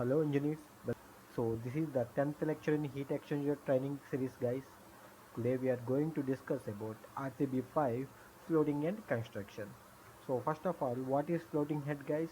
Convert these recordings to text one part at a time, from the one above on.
Hello engineers. So this is the 10th lecture in heat exchanger training series guys. Today we are going to discuss about RCB 5 floating head construction. So first of all, what is floating head guys?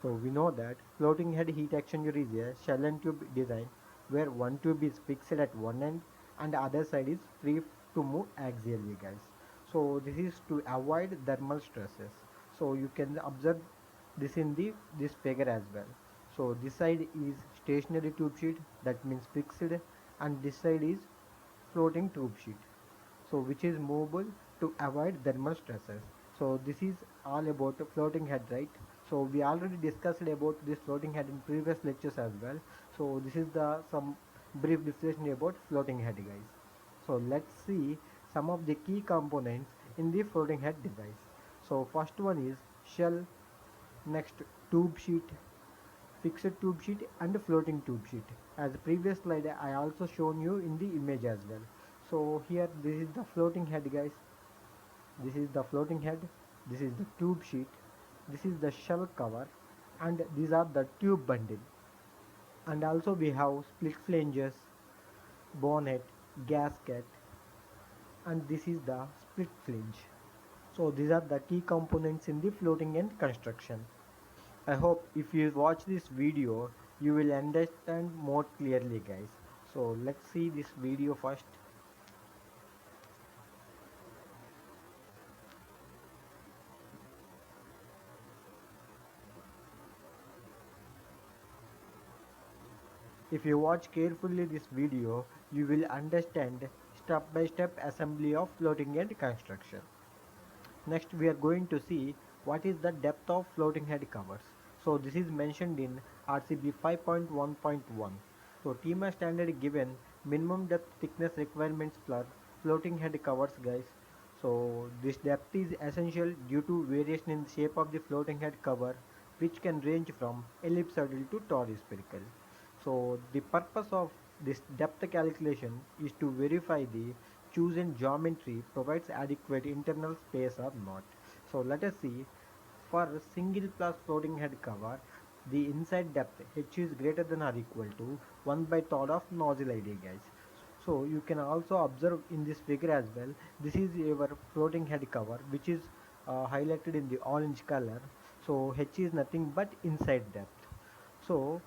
So we know that floating head heat exchanger is a shell and tube design where one tube is fixed at one end and the other side is free to move axially guys. So this is to avoid thermal stresses. So you can observe this in this figure as well. So this side is stationary tube sheet, that means fixed, and this side is floating tube sheet, so which is movable to avoid thermal stresses. So this is all about the floating head, right? So we already discussed about this floating head in previous lectures as well. So this is the some brief discussion about floating head guys. So let's see some of the key components in the floating head device. So first one is shell, next tube sheet, fixed tube sheet and floating tube sheet. As the previous slide I also shown you in the image as well. So here this is the floating head guys, this is the floating head, this is the tube sheet, this is the shell cover, and these are the tube bundle. And also we have split flanges, bonnet, gasket, and this is the split flange. So these are the key components in the floating end construction. I hope if you watch this video you will understand more clearly guys. So let's see this video first. If you watch carefully this video you will understand step by step assembly of floating head construction. Next we are going to see what is the depth of floating head covers. So this is mentioned in RCB 5.1.1. So TEMA standard given minimum depth thickness requirements for floating head covers guys. So this depth is essential due to variation in the shape of the floating head cover, which can range from ellipsoidal to torus spherical. So the purpose of this depth calculation is to verify the chosen geometry provides adequate internal space or not. So let us see, for single plus floating head cover, the inside depth h is greater than or equal to 1 by third of nozzle ID guys. So you can also observe in this figure as well, this is your floating head cover which is highlighted in the orange color. So h is nothing but inside depth. So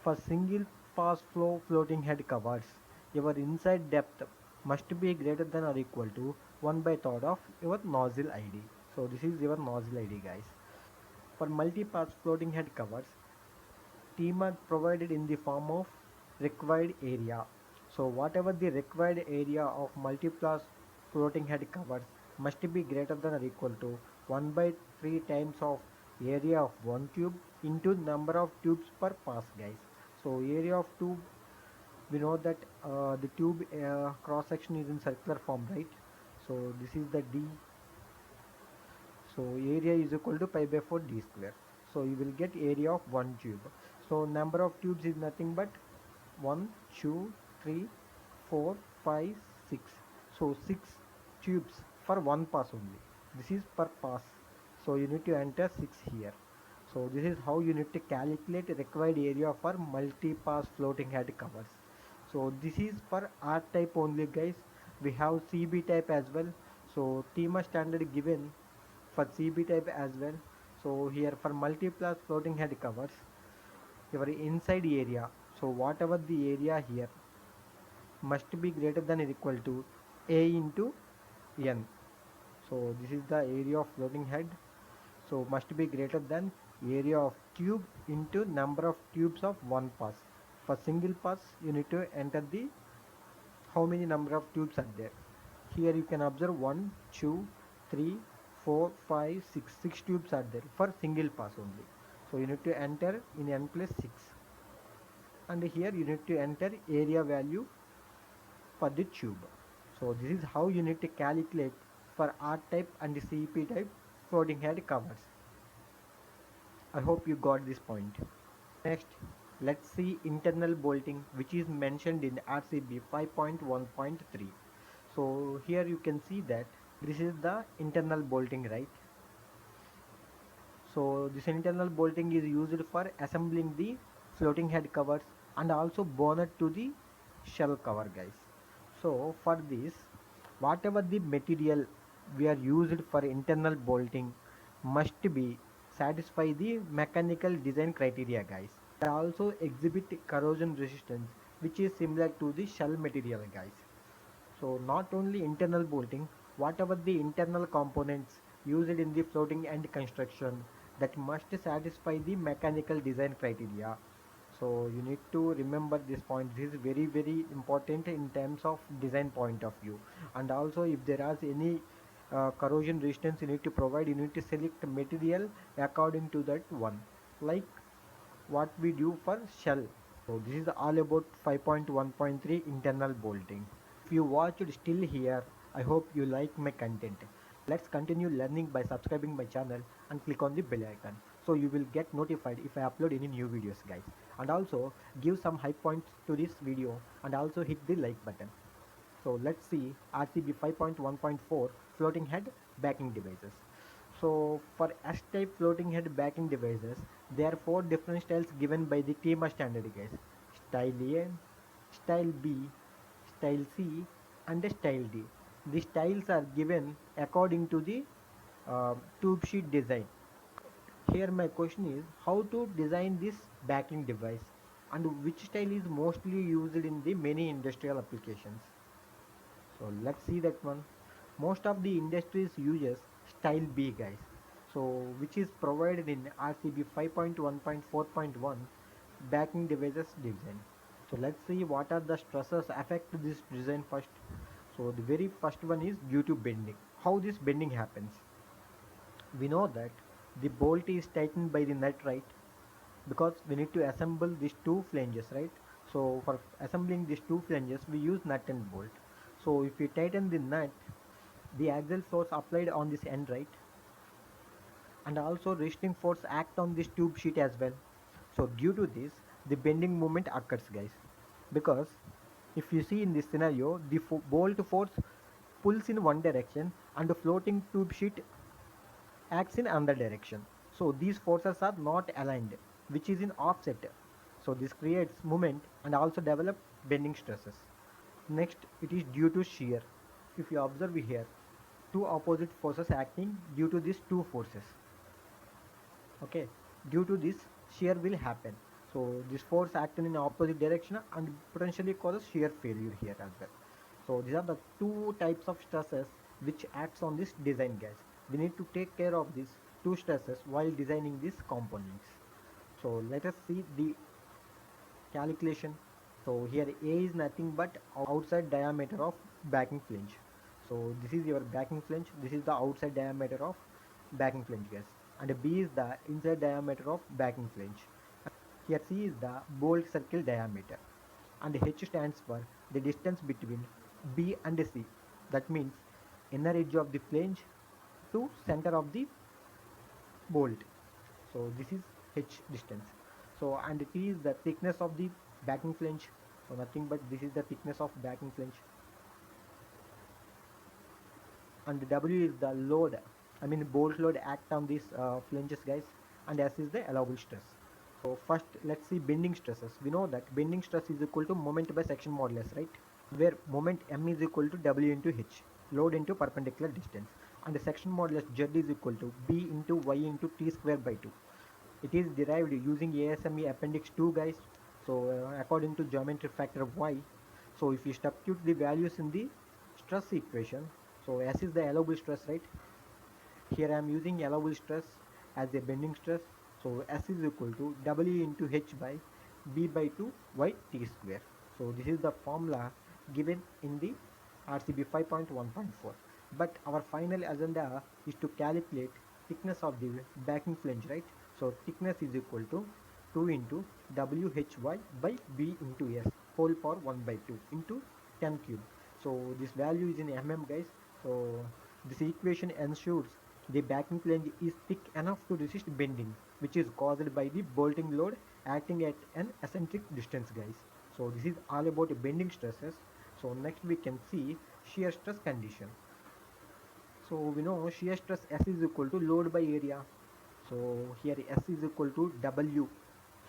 for single pass flow floating head covers, your inside depth must be greater than or equal to 1 by third of your nozzle ID. So this is your nozzle ID guys. For multi-pass floating head covers, TEMA provided in the form of required area. So whatever the required area of multi-pass floating head covers must be greater than or equal to 1 by 3 times of area of one tube into number of tubes per pass guys. So area of tube, we know that the tube cross section is in circular form, right? So this is the D. So area is equal to pi by 4 d square. So you will get area of one tube. So number of tubes is nothing but 1, 2, 3, 4, 5, 6. So 6 tubes for one pass only. This is per pass. So you need to enter 6 here. So this is how you need to calculate required area for multi-pass floating head covers. So this is for R type only guys. We have CB type as well. So TEMA standard given for CB type as well. So here for multi-pass floating head covers, your inside area, so whatever the area here must be greater than or equal to A into N. So this is the area of floating head. So must be greater than area of tube into number of tubes of one pass. For single pass you need to enter the how many number of tubes are there. Here you can observe 1, 2, 3, 4, 5, 6. 6 tubes are there for single pass only. So you need to enter in n plus 6. And here you need to enter area value for the tube. So this is how you need to calculate for R type and CP type floating head covers. I hope you got this point. Next, let's see internal bolting, which is mentioned in RCB 5.1.3. So here you can see that this is the internal bolting, right? So this internal bolting is used for assembling the floating head covers, and also bonnet to the shell cover, guys. So for this, whatever the material we are used for internal bolting must be satisfy the mechanical design criteria, guys. They also exhibit corrosion resistance, which is similar to the shell material, guys. So not only internal bolting, whatever the internal components used in the floating end construction, that must satisfy the mechanical design criteria. So you need to remember this point. This is very very important in terms of design point of view. And also if there is any corrosion resistance you need to provide, you need to select material according to that one. Like what we do for shell. So this is all about 5.1.3 internal bolting. If you watched still here, I hope you like my content. Let's continue learning by subscribing my channel and click on the bell icon. So you will get notified if I upload any new videos, guys. And also give some high points to this video and also hit the like button. So let's see RCB 5.1.4 floating head backing devices. So for S-type floating head backing devices, there are four different styles given by the TEMA standard, guys. Style A, Style B, Style C, and Style D. The styles are given according to the tube sheet design. Here my question is how to design this backing device and which style is mostly used in the many industrial applications. So let's see that one. Most of the industries uses style B, guys. So which is provided in RCB 5.1.4.1 backing devices design. So let's see what are the stresses affect this design first. So the very first one is due to bending. How this bending happens? We know that the bolt is tightened by the nut, right? Because we need to assemble these two flanges, right? So for assembling these two flanges we use nut and bolt. So if we tighten the nut, the axial force applied on this end, right, and also resisting force act on this tube sheet as well. So due to this the bending moment occurs, guys, because if you see in this scenario the bolt force pulls in one direction and the floating tube sheet acts in another direction. So these forces are not aligned, which is in offset. So this creates moment and also develop bending stresses. Next, it is due to shear. If you observe here, two opposite forces acting due to these two forces. Okay, due to this shear will happen. So this force acting in opposite direction and potentially causes shear failure here as well. So these are the two types of stresses which acts on this design, guys. We need to take care of these two stresses while designing these components. So let us see the calculation. So here A is nothing but outside diameter of backing flange. So this is your backing flange, this is the outside diameter of backing flange, guys, and B is the inside diameter of backing flange. Here C is the bolt circle diameter, and H stands for the distance between B and C. That means inner edge of the flange to center of the bolt. So this is H distance. So and T is the thickness of the backing flange. So nothing but this is the thickness of backing flange. And W is the load, I mean bolt load act on these flanges, guys, and S is the allowable stress. So first let's see bending stresses. We know that bending stress is equal to moment by section modulus, right, where moment M is equal to W into H, load into perpendicular distance, and the section modulus Z is equal to B into Y into T square by 2. It is derived using ASME appendix 2, guys. So according to geometry factor Y. So if you substitute the values in the stress equation, so S is the allowable stress, right? Here I am using allowable stress as a bending stress. So S is equal to W into H by B by 2 Y T square. So this is the formula given in the RCB 5.1.4. But our final agenda is to calculate thickness of the backing flange, right? So thickness is equal to 2 into WHY by B into S whole power 1 by 2 into 10 cube. So this value is in mm, guys. So this equation ensures the backing flange is thick enough to resist bending, which is caused by the bolting load acting at an eccentric distance, guys. So this is all about bending stresses. So next we can see shear stress condition. So we know shear stress S is equal to load by area. So here S is equal to W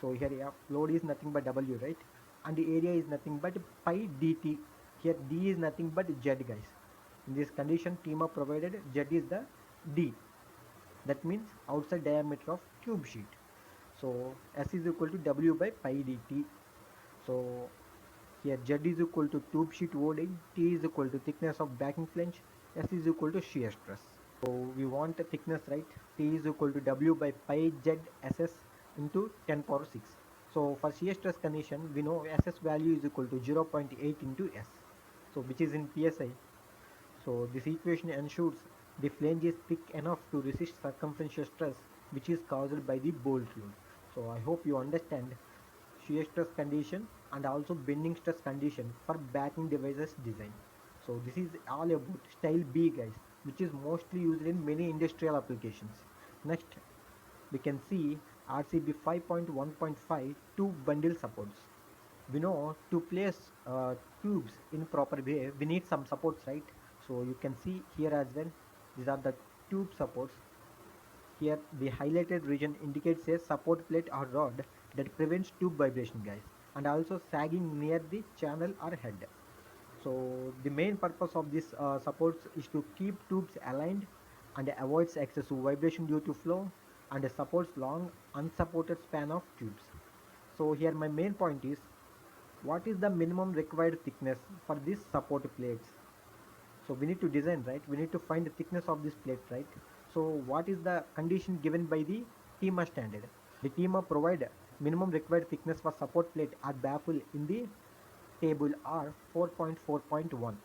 So here, yeah, load is nothing but W, right? And the area is nothing but pi dt. Here D is nothing but Z, guys. In this condition, TEMA provided Z is the D. That means outside diameter of tube sheet. So S is equal to W by pi dt. So here Z is equal to tube sheet loading, T is equal to thickness of backing flange, S is equal to shear stress. So we want the thickness, right? T is equal to W by pi Z SS into 10 power 6. So for shear stress condition, we know SS value is equal to 0.8 into S. So which is in PSI. So this equation ensures the flange is thick enough to resist circumferential stress which is caused by the bolt load. So I hope you understand shear stress condition and also bending stress condition for backing devices design. So this is all about style B, guys, which is mostly used in many industrial applications. Next, we can see RCB 5.1.5 tube bundle supports. We know to place tubes in proper way, we need some supports, right? So you can see here as well, these are the tube supports. Here the highlighted region indicates a support plate or rod that prevents tube vibration, guys, and also sagging near the channel or head. So the main purpose of this supports is to keep tubes aligned and avoids excessive vibration due to flow and supports long unsupported span of tubes. So here my main point is, what is the minimum required thickness for these support plates? So we need to design, right? We need to find the thickness of this plate, right? So what is the condition given by the TEMA standard? The TEMA provide minimum required thickness for support plate or baffle in the table R 4.4.1.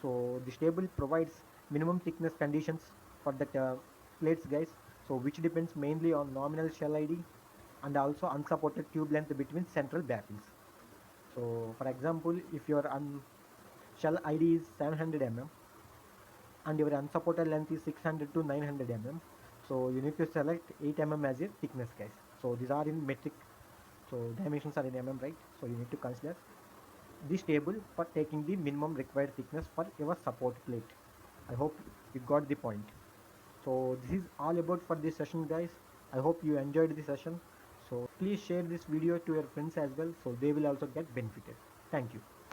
So this table provides minimum thickness conditions for that plates, guys. So which depends mainly on nominal shell ID and also unsupported tube length between central baffles. So for example, if your shell ID is 700 mm and your unsupported length is 600 to 900 mm, so you need to select 8 mm as your thickness, guys. So these are in metric, so dimensions are in mm, right? So you need to consider this table for taking the minimum required thickness for your support plate. I hope you got the point. So this is all about for this session, guys. I hope you enjoyed the session. So please share this video to your friends as well, so they will also get benefited. Thank you.